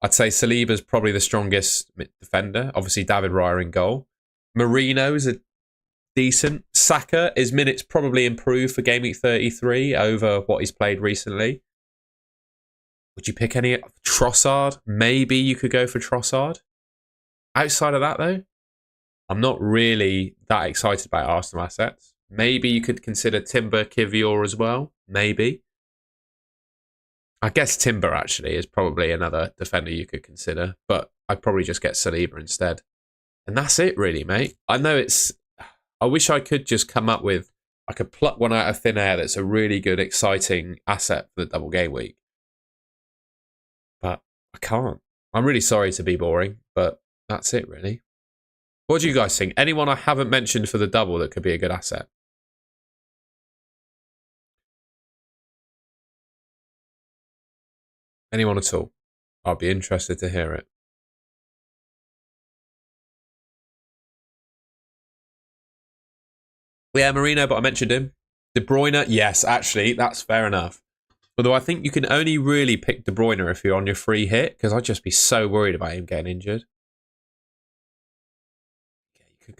I'd say Saliba's probably the strongest defender. Obviously, David Raya in goal. Marino's a decent. Saka, his minutes probably improved for Game Week 33 over what he's played recently. Would you pick any? Trossard? Maybe you could go for Trossard. Outside of that, though, I'm not really that excited about Arsenal assets. Maybe you could consider Timber Kivior as well. Maybe. I guess Timber, actually, is probably another defender you could consider. But I'd probably just get Saliba instead. And that's it, really, mate. I know it's... I wish I could just come up with... I could pluck one out of thin air that's a really good, exciting asset for the double game week. But I can't. I'm really sorry to be boring, but that's it, really. What do you guys think? Anyone I haven't mentioned for the double that could be a good asset? Anyone at all? I'll be interested to hear it. Yeah, Marino, but I mentioned him. De Bruyne, yes, actually, that's fair enough. Although I think you can only really pick De Bruyne if you're on your free hit, because I'd just be so worried about him getting injured. Yeah, you could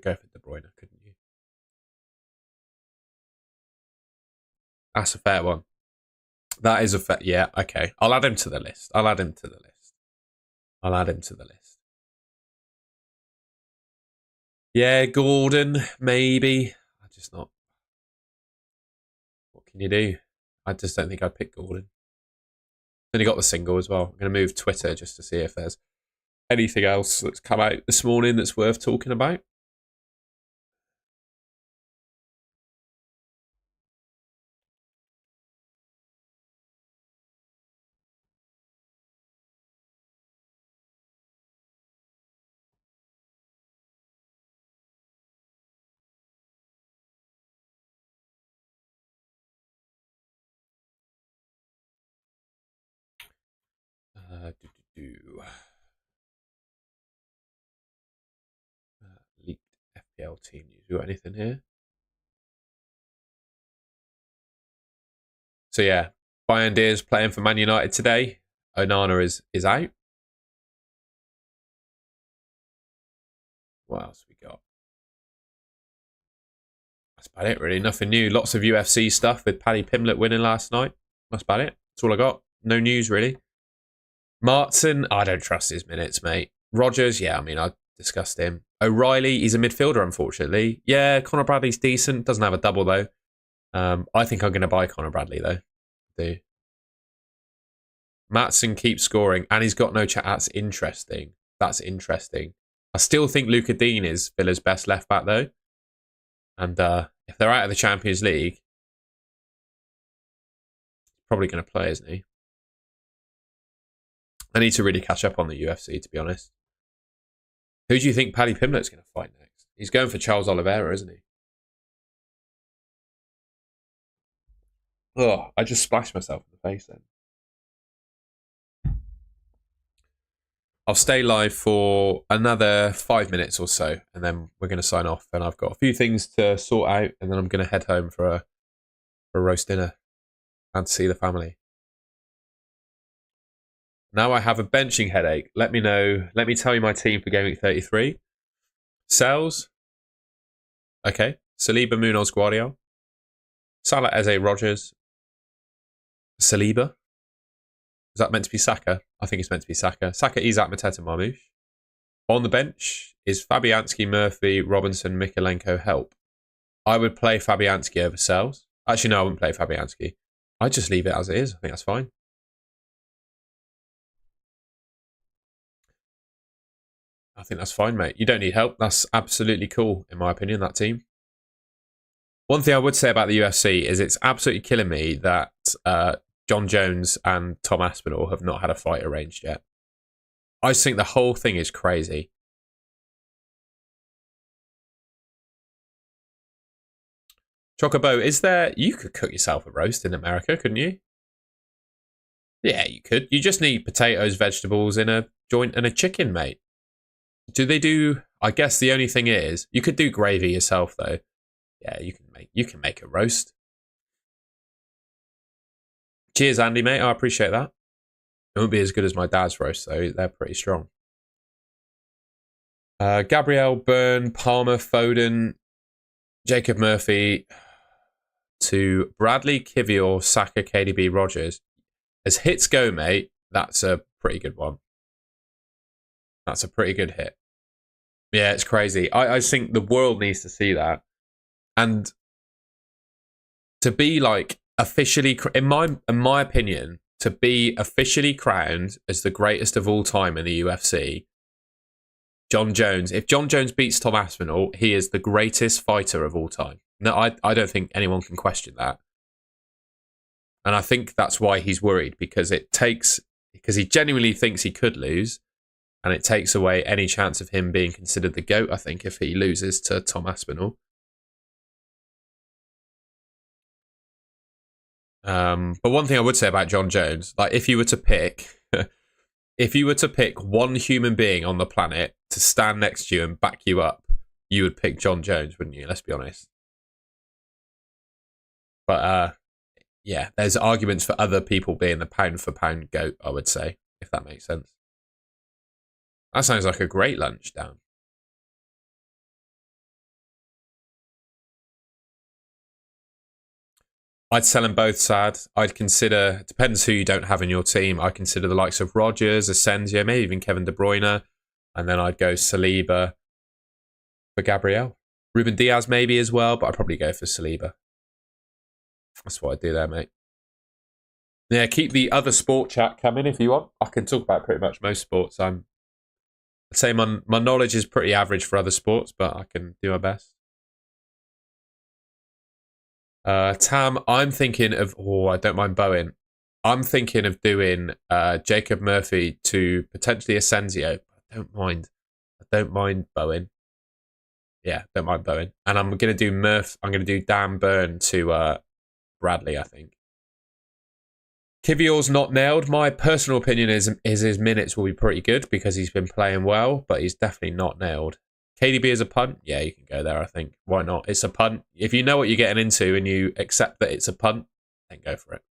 go for De Bruyne, couldn't you? That's a fair one. That is a fair. Yeah, okay. I'll add him to the list. I'll add him to the list. Yeah, Gordon, maybe. I just not. What can you do? I just don't think I'd pick Gordon. Then he got the single as well. I'm going to move Twitter just to see if there's anything else that's come out this morning that's worth talking about. Leaked FPL team news. You got anything here? So yeah, Bayern's playing for Man United today. Onana is out. What else we got? That's about it, really. Nothing new. Lots of UFC stuff with Paddy Pimblett winning last night. That's about it. That's all I got. No news, really. Martin, I don't trust his minutes, mate. Rogers, yeah, I mean, I discussed him. O'Reilly, he's a midfielder, unfortunately. Yeah, Connor Bradley's decent. Doesn't have a double, though. I think I'm going to buy Connor Bradley, though. Do. Matson keeps scoring, and he's got no chat. That's interesting. I still think Luca Dean is Villa's best left back, though. And if they're out of the Champions League, he's probably going to play, isn't he? I need to really catch up on the UFC, to be honest. Who do you think Paddy Pimblett's going to fight next? He's going for Charles Oliveira, isn't he? Oh, I just splashed myself in the face then. I'll stay live for another 5 minutes or so, and then we're going to sign off. And I've got a few things to sort out, and then I'm going to head home for a roast dinner and see the family. Now I have a benching headache. Let me know. Let me tell you my team for Gameweek 33. Sales. Okay. Saliba, Munoz, Guardiola. Salah, Eze, Rogers. Saliba. Is that meant to be Saka? I think it's meant to be Saka. Saka, Isak, Mateta, Marmoush. On the bench is Fabianski, Murphy, Robinson, Mikolenko, Help. I would play Fabianski over Sales. Actually, no, I wouldn't play Fabianski. I'd just leave it as it is. I think that's fine. I think that's fine, mate. You don't need help. That's absolutely cool, in my opinion, that team. One thing I would say about the UFC is it's absolutely killing me that John Jones and Tom Aspinall have not had a fight arranged yet. I just think the whole thing is crazy. Chocobo, is there... You could cook yourself a roast in America, couldn't you? Yeah, you could. You just need potatoes, vegetables in a joint and a chicken, mate. Do they do... I guess the only thing is, you could do gravy yourself, though. Yeah, you can make a roast. Cheers, Andy, mate. I appreciate that. It won't be as good as my dad's roast, though. They're pretty strong. Gabriel, Byrne, Palmer, Foden, Jacob Murphy to Bradley, Kivior, Saka, KDB, Rogers. As hits go, mate, that's a pretty good one. That's a pretty good hit. Yeah, it's crazy. I think the world needs to see that. And to be like officially, in my opinion, to be officially crowned as the greatest of all time in the UFC, John Jones, if John Jones beats Tom Aspinall, he is the greatest fighter of all time. No, I don't think anyone can question that. And I think that's why he's worried, because he genuinely thinks he could lose. and it takes away any chance of him being considered the GOAT, I think, if he loses to Tom Aspinall. But one thing I would say about John Jones, like if you were to pick one human being on the planet to stand next to you and back you up, you would pick John Jones, wouldn't you? Let's be honest. But yeah, there's arguments for other people being the pound for pound GOAT, I would say, if that makes sense. That sounds like a great lunch, Dan. I'd sell them both, sad. I'd consider, depends who you don't have in your team. I consider the likes of Rodgers, Asensio, maybe even Kevin De Bruyne. And then I'd go Saliba for Gabriel. Ruben Diaz maybe as well, but I'd probably go for Saliba. That's what I'd do there, mate. Yeah, keep the other sport chat coming if you want. I can talk about pretty much most sports. I'd say my knowledge is pretty average for other sports, but I can do my best. Tam, I'm thinking of, I don't mind Bowen. I'm thinking of doing Jacob Murphy to potentially Asensio. I don't mind Bowen. Yeah, don't mind Bowen. And I'm going to do Dan Burn to Bradley, I think. Kivior's not nailed. My personal opinion is his minutes will be pretty good because he's been playing well, but he's definitely not nailed. KDB is a punt? Yeah, you can go there, I think. Why not? It's a punt. If you know what you're getting into and you accept that it's a punt, then go for it.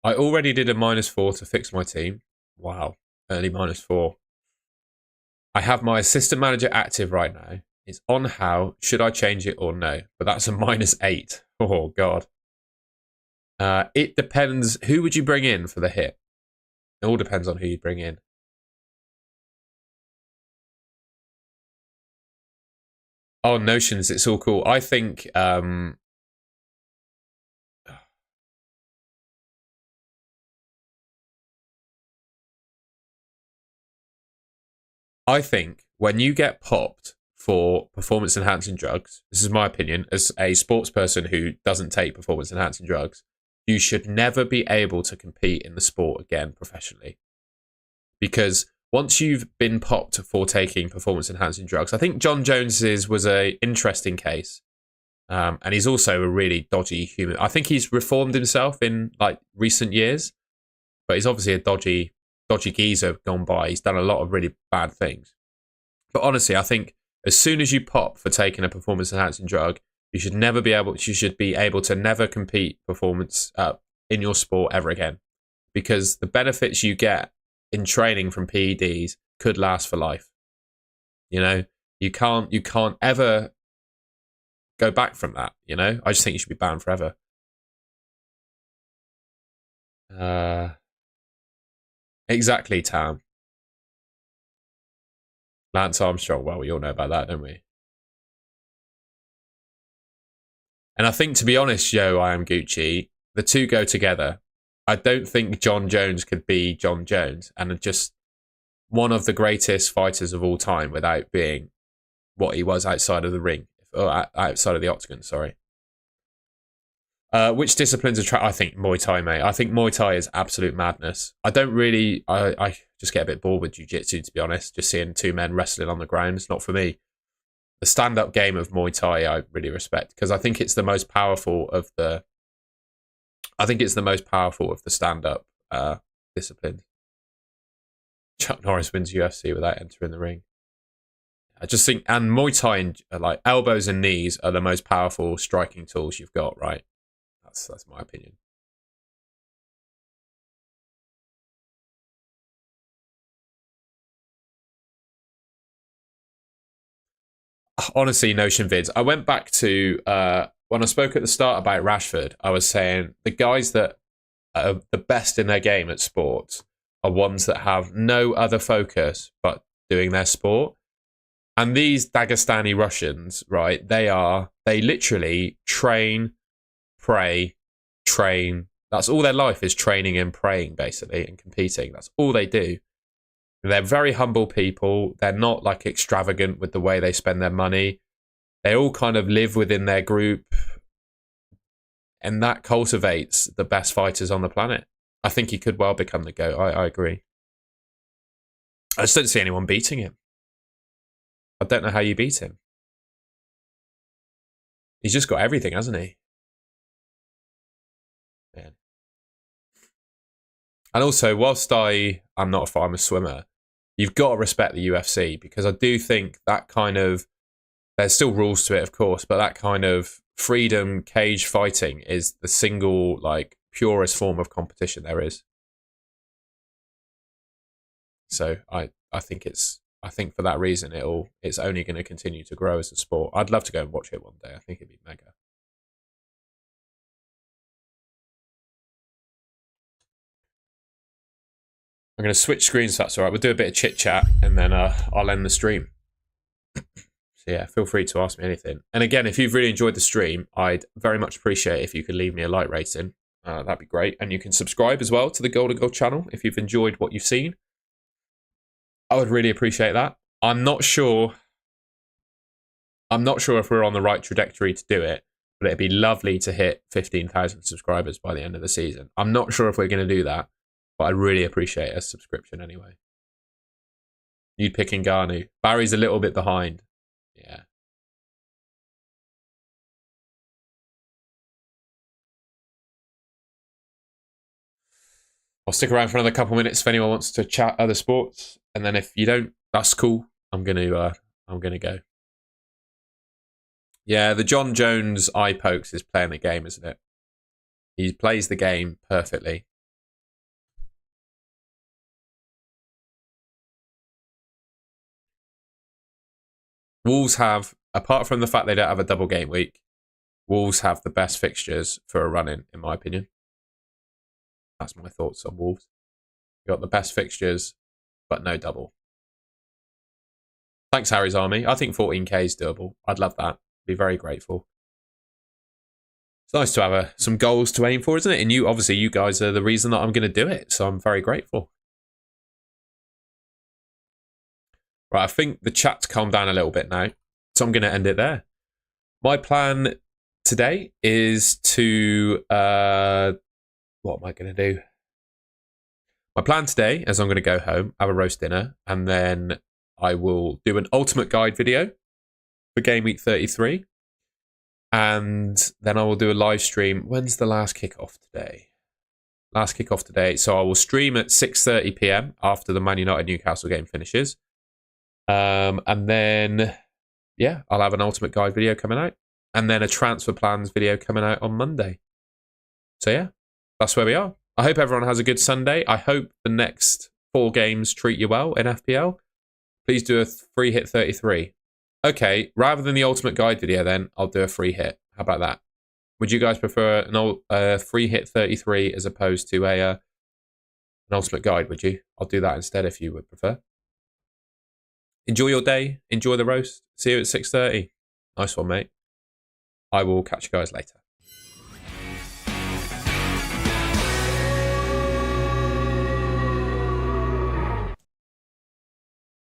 I already did a -4 to fix my team. Wow, early -4. I have my assistant manager active right now. It's on how. Should I change it or no? But that's a -8. Oh, God. It depends. Who would you bring in for the hit? It all depends on who you bring in. Oh, Notions, it's all cool. I think when you get popped for performance enhancing drugs, this is my opinion as a sports person who doesn't take performance enhancing drugs, you should never be able to compete in the sport again professionally. Because once you've been popped for taking performance enhancing drugs, I think John Jones's was an interesting case. And he's also a really dodgy human. I think he's reformed himself in like recent years, but he's obviously a dodgy geezer gone by. He's done a lot of really bad things. But honestly, I think as soon as you pop for taking a performance enhancing drug, you should be able to never compete performance in your sport ever again, because the benefits you get in training from PEDs could last for life. You know, you can't ever go back from that. You know, I just think you should be banned forever. Exactly, Tam. Lance Armstrong. Well, we all know about that, don't we? And I think, to be honest, I am Gucci. The two go together. I don't think John Jones could be John Jones and just one of the greatest fighters of all time without being what he was outside of the ring, or outside of the octagon, sorry. Which disciplines attract? I think Muay Thai, mate. I think Muay Thai is absolute madness. I just get a bit bored with jiu-jitsu, to be honest. Just seeing two men wrestling on the ground, it's not for me. The stand-up game of Muay Thai, I really respect because I think it's the most powerful of the. I think it's the most powerful of the stand-up disciplines. Chuck Norris wins UFC without entering the ring. I just think, and Muay Thai, like elbows and knees, are the most powerful striking tools you've got, right? That's my opinion. Honestly, Notion vids. I went back to when I spoke at the start about Rashford. I was saying the guys that are the best in their game at sports are ones that have no other focus but doing their sport. And these Dagestani Russians, right? They literally train, pray, train. That's all their life is, training and praying, basically, and competing. That's all they do. They're very humble people. They're not like extravagant with the way they spend their money. They all kind of live within their group. and that cultivates the best fighters on the planet. I think he could well become the GOAT. I agree. I just don't see anyone beating him. I don't know how you beat him. He's just got everything, hasn't he? Man. And also, whilst I'm not I'm a swimmer, you've got to respect the UFC, because I do think that kind of, there's still rules to it, of course, but that kind of freedom cage fighting is the single, like, purest form of competition there is. So I think for that reason it's only going to continue to grow as a sport. I'd love to go and watch it one day. I think it'd be mega. I'm going to switch screens, so that's all right. We'll do a bit of chit chat, and then I'll end the stream. So yeah, feel free to ask me anything. And again, if you've really enjoyed the stream, I'd very much appreciate if you could leave me a like rating. That'd be great. And you can subscribe as well to the Golden Goal channel if you've enjoyed what you've seen. I would really appreciate that. I'm not sure if we're on the right trajectory to do it, but it'd be lovely to hit 15,000 subscribers by the end of the season. I'm not sure if we're going to do that, but I really appreciate a subscription anyway. You'd pick Ngannou. Barry's a little bit behind. Yeah. I'll stick around for another couple minutes if anyone wants to chat other sports, and then if you don't, that's cool. I'm gonna go. Yeah, the John Jones eye pokes is playing the game, isn't it? He plays the game perfectly. Wolves have, apart from the fact they don't have a double game week, Wolves have the best fixtures for a run-in my opinion. That's my thoughts on Wolves. You've got the best fixtures, but no double. Thanks, Harry's Army. I think 14k is doable. I'd love that. Be very grateful. It's nice to have some goals to aim for, isn't it? And obviously, you guys are the reason that I'm going to do it, so I'm very grateful. Right, I think the chat's calmed down a little bit now, so I'm going to end it there. My plan today is to... what am I going to do? My plan today is I'm going to go home, have a roast dinner, and then I will do an ultimate guide video for Game Week 33. And then I will do a live stream. When's the last kickoff today? Last kickoff today. So I will stream at 6:30 p.m. after the Man United Newcastle game finishes. And then, yeah, I'll have an ultimate guide video coming out. And then a transfer plans video coming out on Monday. So yeah, that's where we are. I hope everyone has a good Sunday. I hope the next 4 games treat you well in FPL. Please do a free hit 33. Okay, rather than the ultimate guide video, then I'll do a free hit. How about that? Would you guys prefer an free hit 33 as opposed to an ultimate guide? Would you? I'll do that instead if you would prefer. Enjoy your day. Enjoy the roast. See you at 6:30. Nice one, mate. I will catch you guys later.